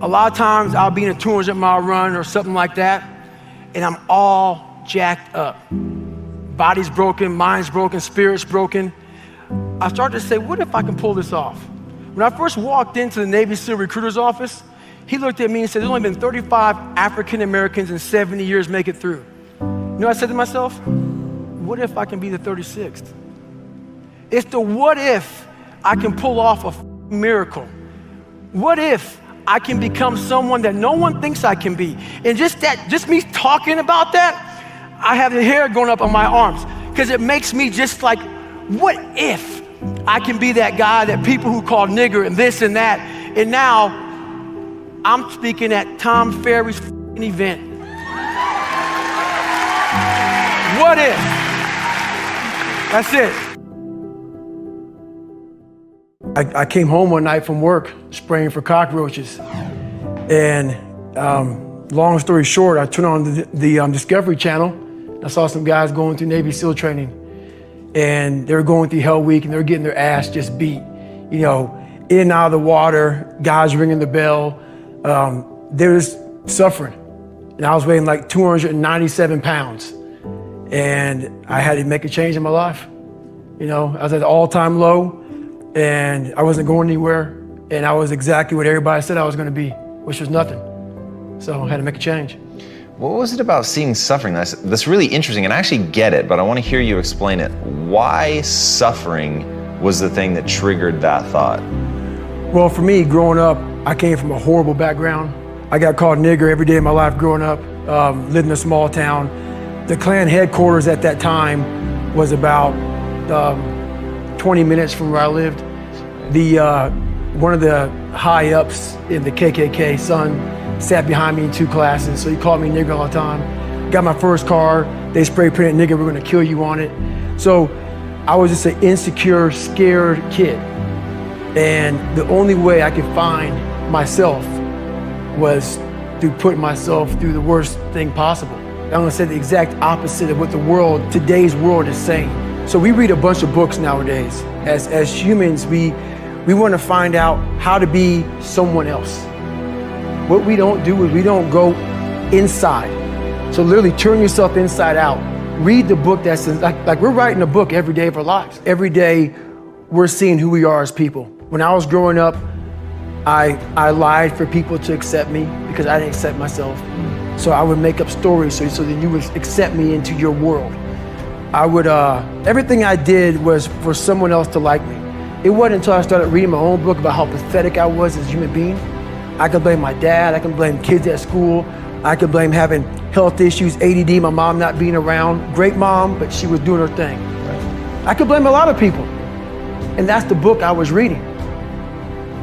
lot of times I'll be in a 200-mile run or something like that, and I'm all jacked up. Body's broken, mind's broken, spirit's broken. I started to say, what if I can pull this off? When I first walked into the Navy SEAL recruiter's office, he looked at me and said, there's only been 35 African Americans in 70 years make it through. You know what I said to myself? What if I can be the 36th? It's the what if I can pull off a miracle. What if I can become someone that no one thinks I can be? And just me talking about that, I have the hair going up on my arms because it makes me just like, what if I can be that guy that people who call nigger and this and that, and now I'm speaking at Tom Ferry's event. What if? That's it. I came home one night from work spraying for cockroaches, and long story short, I turned on the Discovery Channel. I saw some guys going through Navy SEAL training, and they were going through Hell Week, and they were getting their ass just beat. You know, in and out of the water, guys ringing the bell. They were just suffering. And I was weighing like 297 pounds, and I had to make a change in my life. You know, I was at an all-time low, and I wasn't going anywhere, and I was exactly what everybody said I was gonna be, which was nothing. So I had to make a change. What was it about seeing suffering that's really interesting, and I actually get it, but I want to hear you explain it. Why suffering was the thing that triggered that thought? Well, for me, growing up, I came from a horrible background. I got called nigger every day of my life growing up, lived in a small town. The Klan headquarters at that time was about 20 minutes from where I lived. One of the high ups in the KKK, son, sat behind me in 2 classes, so he called me nigger all the time. Got my first car, they spray painted nigger, we're gonna kill you on it. So I was just an insecure, scared kid. And the only way I could find myself was through putting myself through the worst thing possible. I'm gonna say the exact opposite of what today's world is saying. So we read a bunch of books nowadays. As humans, we wanna find out how to be someone else. What we don't do is we don't go inside. So literally turn yourself inside out. Read the book that says, like we're writing a book every day of our lives. Every day we're seeing who we are as people. When I was growing up, I lied for people to accept me because I didn't accept myself. So I would make up stories so that you would accept me into your world. Everything I did was for someone else to like me. It wasn't until I started reading my own book about how pathetic I was as a human being. I could blame my dad, I can blame kids at school, I could blame having health issues, ADD, my mom not being around. Great mom, but she was doing her thing. I could blame a lot of people. And that's the book I was reading.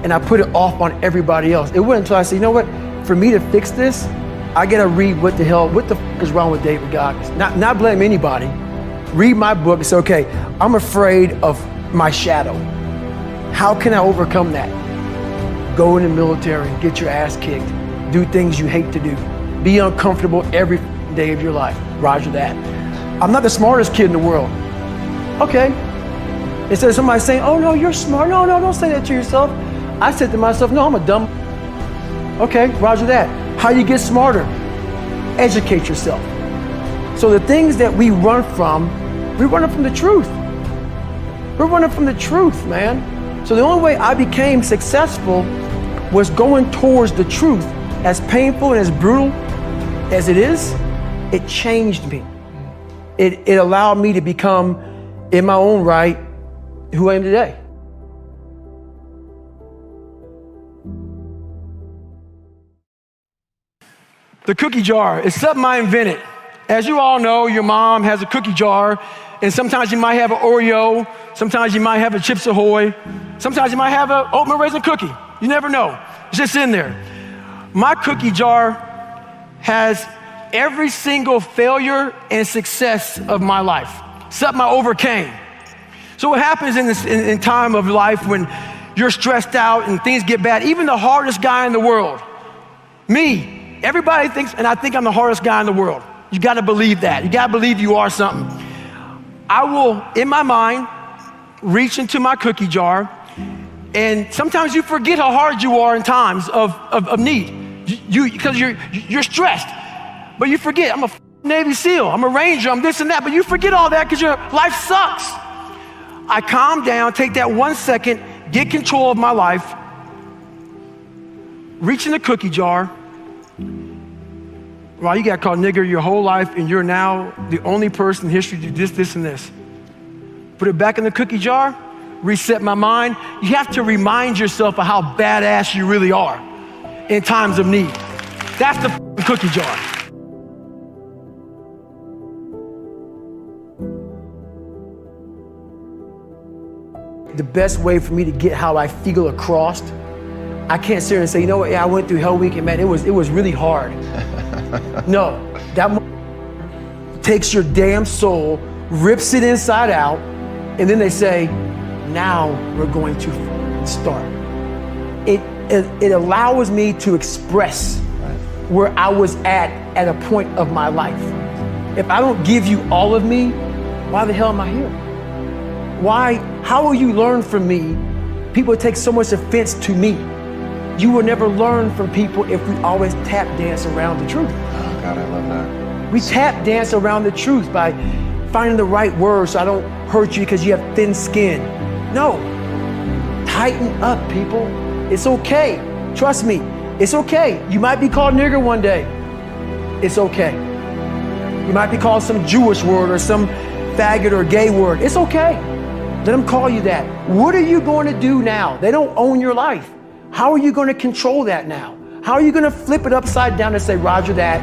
And I put it off on everybody else. It wasn't until I said, you know what, for me to fix this, I gotta read what the f is wrong with David Goggins. Not blame anybody. Read my book and say, okay, I'm afraid of my shadow. How can I overcome that? Go in the military, get your ass kicked, do things you hate to do, be uncomfortable every day of your life. Roger that. I'm not the smartest kid in the world. Okay. Instead of somebody saying, oh no, you're smart. No, don't say that to yourself. I said to myself, no, I'm a dumb. Okay, roger that. How you get smarter? Educate yourself. So the things that we run from the truth. We're running from the truth, man. So the only way I became successful was going towards the truth. As painful and as brutal as it is, it changed me. It allowed me to become, in my own right, who I am today. The cookie jar is something I invented. As you all know, your mom has a cookie jar, and sometimes you might have an Oreo, sometimes you might have a Chips Ahoy, sometimes you might have an oatmeal raisin cookie. You never know. It's just in there. My cookie jar has every single failure and success of my life, something I overcame. So what happens in time of life when you're stressed out and things get bad, even the hardest guy in the world, me, everybody thinks, and I think I'm the hardest guy in the world. You gotta believe that. You gotta believe you are something. I will, in my mind, reach into my cookie jar And sometimes you forget how hard you are in times of need. Because you're stressed. But you forget, I'm a Navy SEAL, I'm a Ranger, I'm this and that, but you forget all that because your life sucks. I calm down, take that 1 second, get control of my life, reach in the cookie jar. Well, you got called nigger your whole life and you're now the only person in history to do this, and this. Put it back in the cookie jar, reset my mind. You have to remind yourself of how badass you really are in times of need. That's the cookie jar. The best way for me to get how I feel across, I can't sit here and say, you know what, yeah, I went through Hell Week and man, it was really hard. No, that takes your damn soul, rips it inside out, and then they say, now we're going to start. It allows me to express where I was at a point of my life. If I don't give you all of me, why the hell am I here? How will you learn from me? People take so much offense to me. You will never learn from people if we always tap dance around the truth. Oh God, I love that. We tap dance around the truth by finding the right words so I don't hurt you because you have thin skin. No, tighten up, people. It's okay, trust me, it's okay. You might be called nigger one day, it's okay. You might be called some Jewish word or some faggot or gay word, it's okay. Let them call you that. What are you going to do now? They don't own your life. How are you going to control that now? How are you going to flip it upside down and say, Roger that,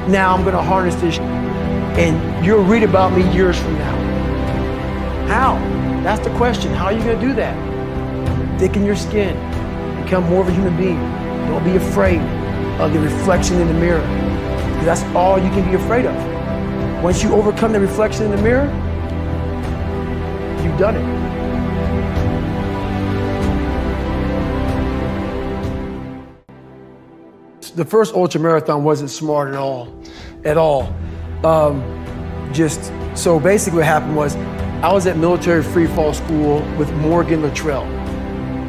now I'm going to harness this and you'll read about me years from now? How? That's the question. How are you going to do that? Thicken your skin. Become more of a human being. Don't be afraid of the reflection in the mirror, because that's all you can be afraid of. Once you overcome the reflection in the mirror, you've done it. The first ultramarathon wasn't smart at all. So basically what happened was I was at military free fall school with Morgan Luttrell.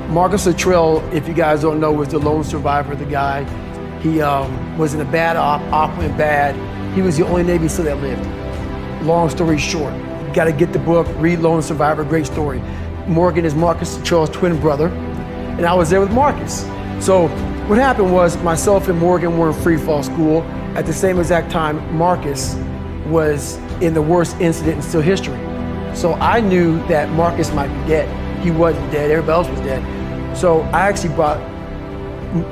Marcus Luttrell, if you guys don't know, was the lone survivor, the guy. He was in a bad op went bad. He was the only Navy SEAL that lived. Long story short, you gotta get the book, read Lone Survivor, great story. Morgan is Marcus Luttrell's twin brother, and I was there with Marcus. So what happened was myself and Morgan were in free fall school. At the same exact time, Marcus was in the worst incident in SEAL history. So I knew that Marcus might be dead. He wasn't dead, everybody else was dead. So I actually brought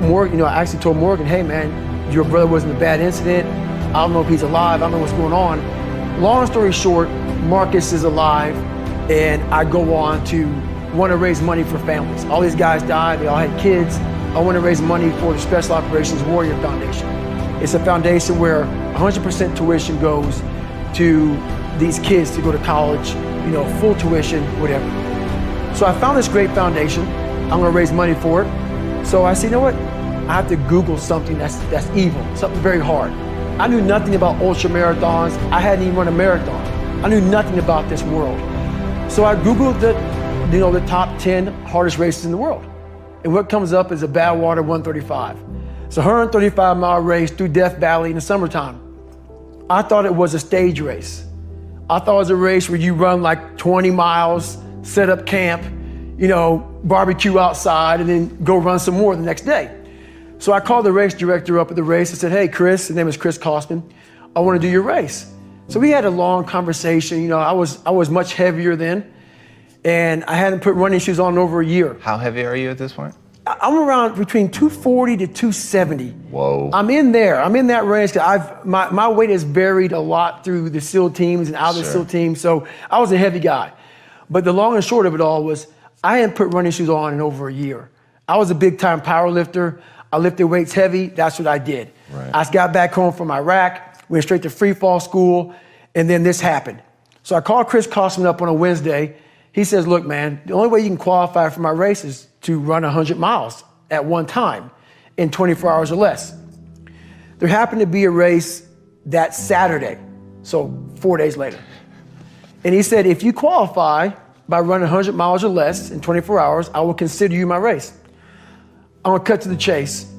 Morgan, I actually told Morgan, hey man, your brother was in a bad incident. I don't know if he's alive, I don't know what's going on. Long story short, Marcus is alive, and I go on to want to raise money for families. All these guys died, they all had kids. I want to raise money for the Special Operations Warrior Foundation. It's a foundation where 100% tuition goes to these kids to go to college, full tuition, whatever. So I found this great foundation. I'm gonna raise money for it. So I said, you know what? I have to Google something that's evil, something very hard. I knew nothing about ultra marathons. I hadn't even run a marathon. I knew nothing about this world. So I Googled the top 10 hardest races in the world. And what comes up is a Badwater 135. It's a 135-mile race through Death Valley in the summertime. I thought it was a stage race. I thought it was a race where you run like 20 miles, set up camp, barbecue outside, and then go run some more the next day. So I called the race director up at the race and said, hey, Chris, his name is Chris Kosman, I want to do your race. So we had a long conversation. I was much heavier then, and I hadn't put running shoes on in over a year. How heavy are you at this point? I'm around between 240 to 270. Whoa. I'm in there. I'm in that range. My weight has varied a lot through the SEAL teams and out of the SEAL teams, so I was a heavy guy. But the long and short of it all was I hadn't put running shoes on in over a year. I was a big time power lifter. I lifted weights heavy. That's what I did. Right. I got back home from Iraq, went straight to free fall school, and then this happened. So I called Chris Kosman up on a Wednesday. He says, look, man, the only way you can qualify for my race is to run 100 miles at one time in 24 hours or less. There happened to be a race that Saturday, so 4 days later. And he said, if you qualify, by running 100 miles or less in 24 hours, I will consider you my race. I'm gonna cut to the chase.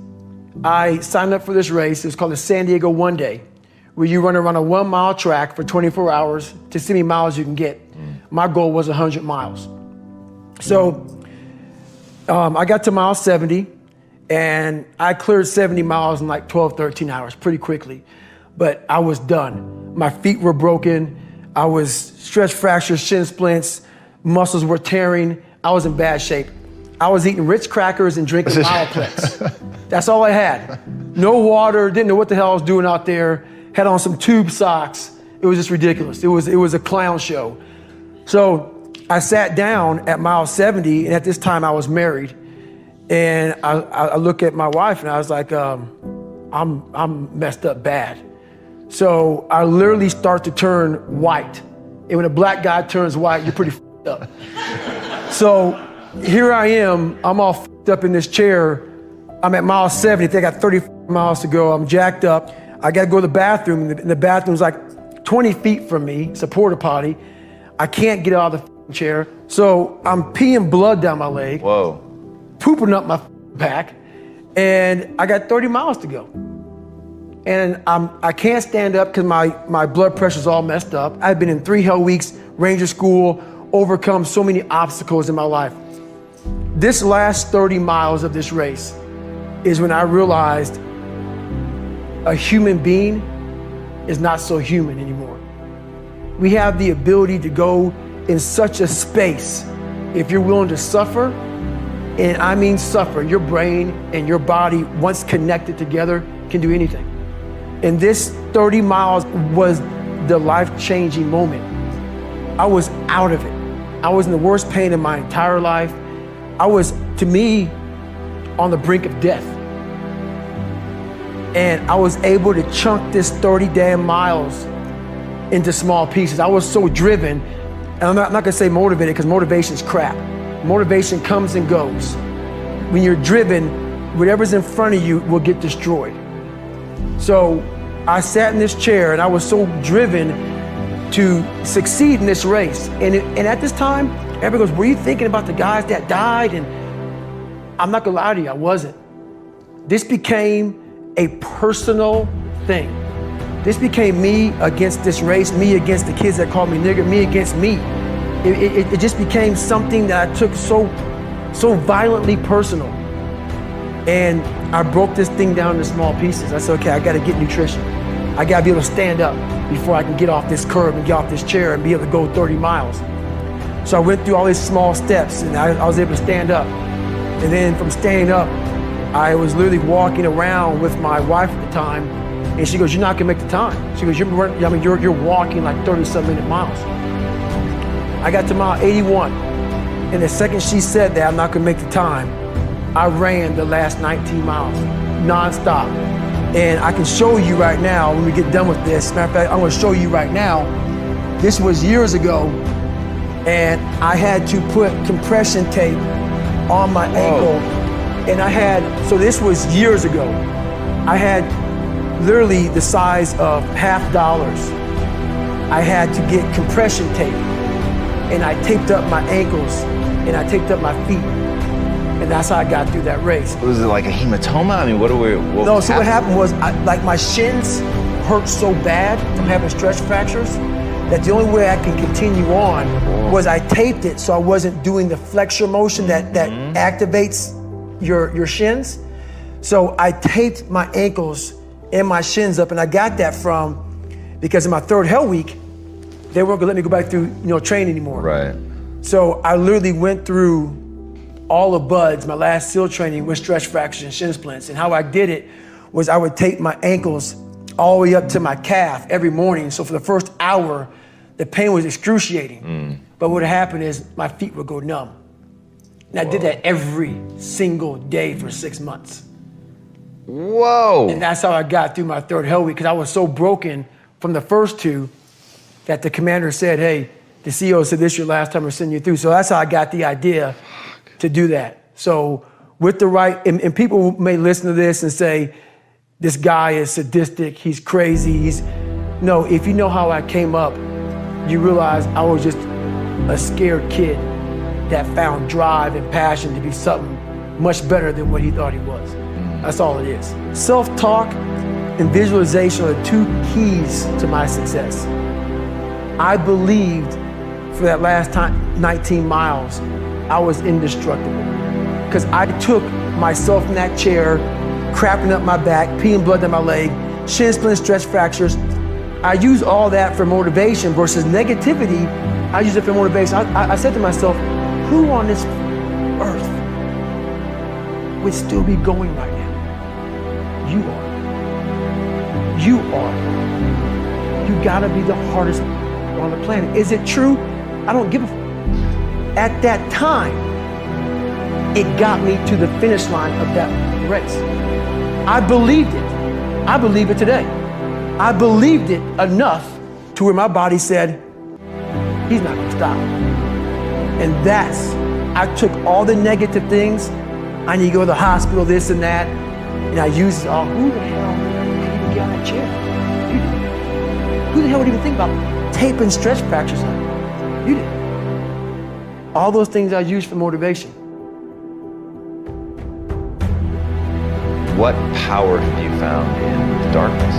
I signed up for this race. It's called the San Diego One Day, where you run around a 1 mile track for 24 hours to see how many miles you can get. My goal was 100 miles. So I got to mile 70 and I cleared 70 miles in like 12, 13 hours pretty quickly, but I was done. My feet were broken. I was stress fractures, shin splints, muscles were tearing. I was in bad shape. I was eating Ritz crackers and drinking Mileplex. That's all I had. No water, didn't know what the hell I was doing out there. Had on some tube socks. It was just ridiculous. It was a clown show. So I sat down at mile 70, and at this time I was married. And I look at my wife and I was like, I'm messed up bad. So I literally start to turn white. And when a black guy turns white, you're pretty f***ed up. So here I am, I'm all f***ed up in this chair. I'm at mile 70, I think I got 30 miles to go. I'm jacked up. I gotta go to the bathroom, and the bathroom's like 20 feet from me, it's a porta potty. I can't get out of the chair. So I'm peeing blood down my leg. Whoa. Pooping up my back, and I got 30 miles to go. And I can't stand up because my blood pressure's all messed up. I've been in 3 hell weeks, Ranger School, overcome so many obstacles in my life. This last 30 miles of this race is when I realized a human being is not so human anymore. We have the ability to go in such a space if you're willing to suffer, and I mean suffer. Your brain and your body, once connected together, can do anything. And this 30 miles was the life-changing moment. I was out of it. I was in the worst pain in my entire life. I was, to me, on the brink of death. And I was able to chunk this 30 damn miles into small pieces. I was so driven, and I'm not gonna say motivated, because motivation's crap. Motivation comes and goes. When you're driven, whatever's in front of you will get destroyed. So I sat in this chair and I was so driven to succeed in this race. And at this time, everybody goes, were you thinking about the guys that died? And I'm not gonna lie to you, I wasn't. This became a personal thing. This became me against this race, me against the kids that called me nigger, me against me. It just became something that I took so violently personal. And I broke this thing down into small pieces. I said, okay, I gotta get nutrition. I gotta be able to stand up before I can get off this curb and get off this chair and be able to go 30 miles. So I went through all these small steps, and I was able to stand up. And then from standing up, I was literally walking around with my wife at the time, and she goes, you're not gonna make the time. She goes, you're walking like 30-some minute miles. I got to mile 81, and the second she said that I'm not gonna make the time, I ran the last 19 miles, nonstop. And I can show you right now when we get done with this. Matter of fact, I'm gonna show you right now. This was years ago, and I had to put compression tape on my ankle. And so this was years ago. I had literally the size of $50. I had to get compression tape, and I taped up my ankles, and I taped up my feet. And that's how I got through that race. Was it like a hematoma? I mean, what happened was, like my shins hurt so bad from having stress fractures that the only way I could continue on was I taped it so I wasn't doing the flexor motion that activates your shins. So I taped my ankles and my shins up, and I got that because in my 3rd hell week, they weren't gonna let me go back through train anymore. Right. So I literally went through all of BUDS, my last SEAL training, with stress fractures and shin splints. And how I did it was I would tape my ankles all the way up to my calf every morning. So for the first hour, the pain was excruciating. But what happened is my feet would go numb. And I did that every single day for 6 months. Whoa. And that's how I got through my 3rd hell week, because I was so broken from the first 2 that the commander said, hey, the CEO said this is your last time we're sending you through. So that's how I got the idea to do that. So with the right, and people may listen to this and say, this guy is sadistic, he's crazy, no, if you know how I came up, you realize I was just a scared kid that found drive and passion to be something much better than what he thought he was. That's all it is. Self-talk and visualization are the two keys to my success. I believed for that last 19 miles, I was indestructible. Because I took myself in that chair, crapping up my back, peeing blood down my leg, shin splints, stretch fractures. I use all that for motivation versus negativity. I use it for motivation. I said to myself, who on this earth would still be going right now? You are. You are. You gotta be the hardest on the planet. Is it true? I don't give a f. At that time, it got me to the finish line of that race. I believed it. I believe it today. I believed it enough to where my body said, he's not gonna stop. And I took all the negative things. I need to go to the hospital, this and that. And I used it all. Who the hell can even get on that chair? You did. Who the hell would even think about taping stretch fractures on? You did. All those things I used for motivation. What power have you found in the darkness?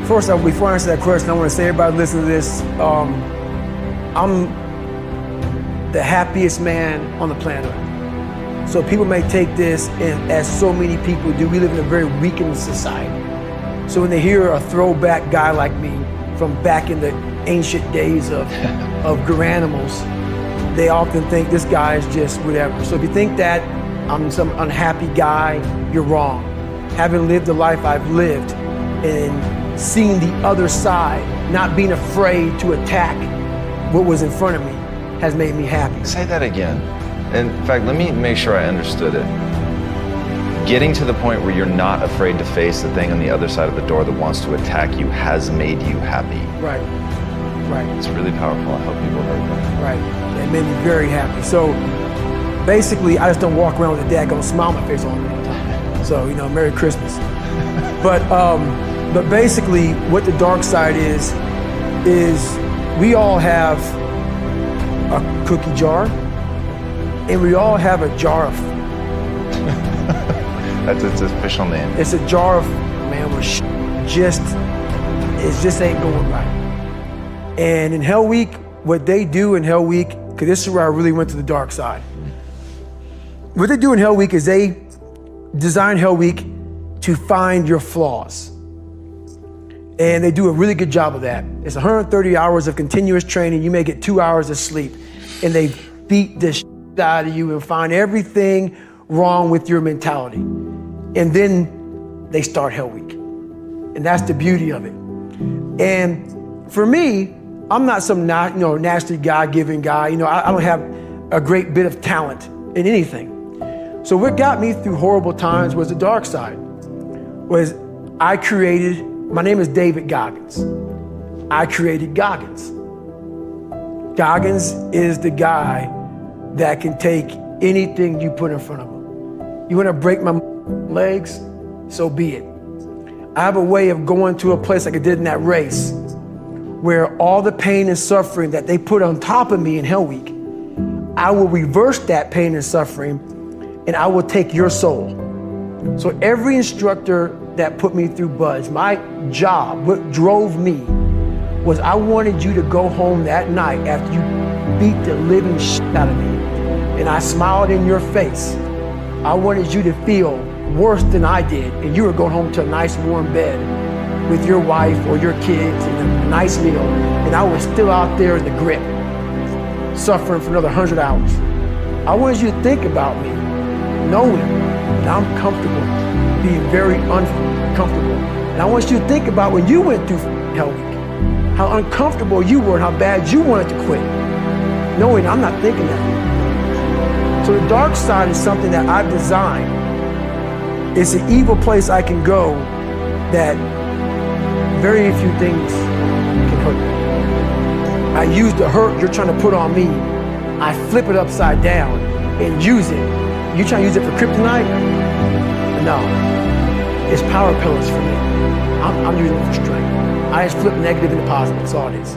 First off, before I answer that question, I want to say, everybody listen to this. I'm the happiest man on the planet. So people may take this, and as so many people do, we live in a very weakened society. So when they hear a throwback guy like me from back in the ancient days of Garanimals, they often think this guy is just whatever. So if you think that I'm some unhappy guy, you're wrong. Having lived the life I've lived and seeing the other side, not being afraid to attack what was in front of me, has made me happy. Say that again. In fact, let me make sure I understood it. Getting to the point where you're not afraid to face the thing on the other side of the door that wants to attack you has made you happy. Right, right. It's really powerful. I hope people heard that. Right, it made me very happy. So basically, I just don't walk around with a daggone smile on my face all the time. So, Merry Christmas. But basically, what the dark side is we all have a cookie jar, and we all have a jar of. That's its official name. It's a jar of, man, where it just ain't going right. And in Hell Week, what they do in Hell Week, because this is where I really went to the dark side. What they do in Hell Week is they design Hell Week to find your flaws. And they do a really good job of that. It's 130 hours of continuous training. You may get 2 hours of sleep. And they beat the shit out of you and find everything wrong with your mentality. And then they start Hell Week. And that's the beauty of it. And for me, I'm not some nasty God-given guy. I don't have a great bit of talent in anything. So what got me through horrible times was the dark side. My name is David Goggins. I created Goggins. Goggins is the guy that can take anything you put in front of him. You want to break my legs? So be it. I have a way of going to a place like I did in that race where all the pain and suffering that they put on top of me in Hell Week, I will reverse that pain and suffering, and I will take your soul. So every instructor that put me through BUD/S, my job, what drove me, was I wanted you to go home that night after you beat the living shit out of me, and I smiled in your face. I wanted you to feel worse than I did, and you were going home to a nice warm bed with your wife or your kids and a nice meal, and I was still out there in the grip, suffering for another 100 hours. I wanted you to think about me, knowing that I'm comfortable being very uncomfortable. And I want you to think about when you went through Hell Week, how uncomfortable you were and how bad you wanted to quit, knowing I'm not thinking that. So the dark side is something that I've designed. It's an evil place I can go that very few things can hurt me. I use the hurt you're trying to put on me, I flip it upside down and use it. You trying to use it for kryptonite? No, it's power pillars for me. I'm using it for strength. I just flip negative into positive, that's all it is.